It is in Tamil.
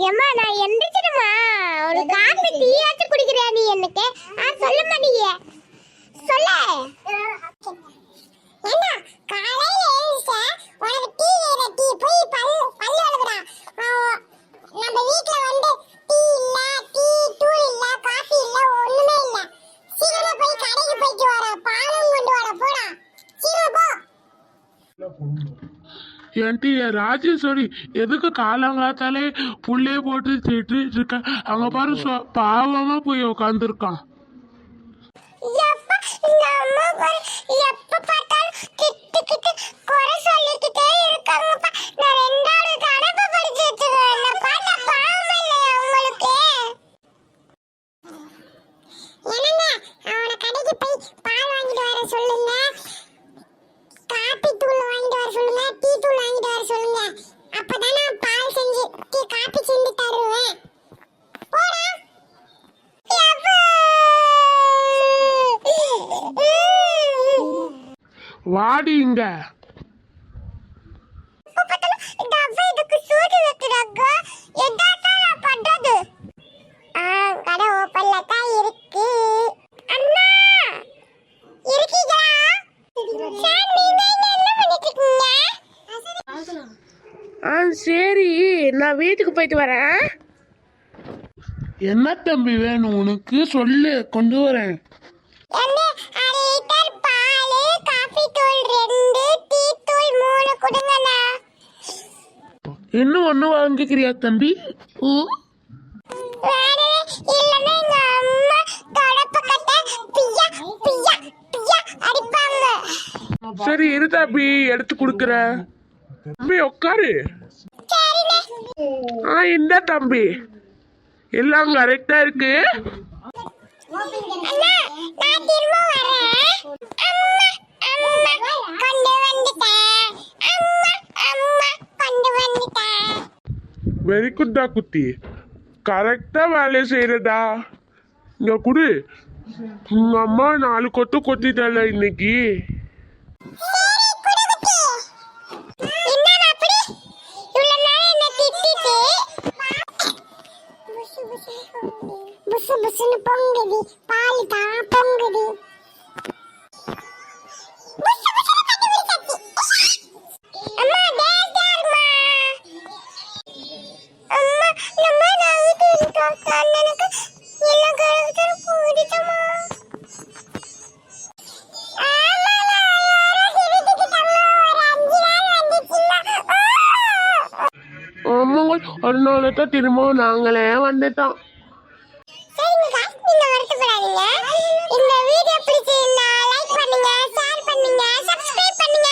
ஏம்மா நான் எந்திரிச்சிடுமா? ஒரு காபி டீயாச்சு குடிக்கிறியா நீ? எனக்கு சொல்லுமா நீ சொல்ல. ஏன்னா காலையில எழுந்துச்ச உனக்கு டீ வேற, டீ போய் பல்லு அழுகுறா. நம்ம வீட்ல வந்து டீ இல்ல, டீ தூள் இல்ல, காபி இல்ல, ஒண்ணுமே இல்ல. சீக்கிரமா போய் கடைக்கு போயிட்டு வர, பாலும் கொண்டு வர. போடா சீக்கிரம் போ. ஏன்டி ராஜேஸ்வரி எதுக்கு காலங்காத்தாலே புள்ளைய போட்டு திட்டு இருக்க? அங்க பாரு பாவமா போய் உட்காந்துருக்கான். வாடி இங்க. சரி நான் வீட்டுக்கு போயிட்டு வரேன். என்ன தம்பி வேணும் உனக்கு? சொல்லு, கொண்டு வரேன். இன்னும் ஒண்ணு வாங்கிக்கிறியா தம்பி? சரி இரு தம்பி, எடுத்து குடுக்கற. தம்பி உட்காரு. இந்த தம்பி எல்லாம் கரெக்டா இருக்கு. வெரி குட்டா குட்டி, கரெக்டா வேலை செய்யறதா. இங்க குடு. உங்க அம்மா 4 கொத்து கொத்திட்டால இன்னைக்கு. பொங்குது பால் தான் பொங்குது. அதனால தான் திரும்பவும் நாங்களே வந்துட்டோம். இந்த வீடியோ பிடிச்சிருந்தா லைக் பண்ணுங்க, ஷேர் பண்ணுங்க, சப்ஸ்கிரைப் பண்ணுங்க.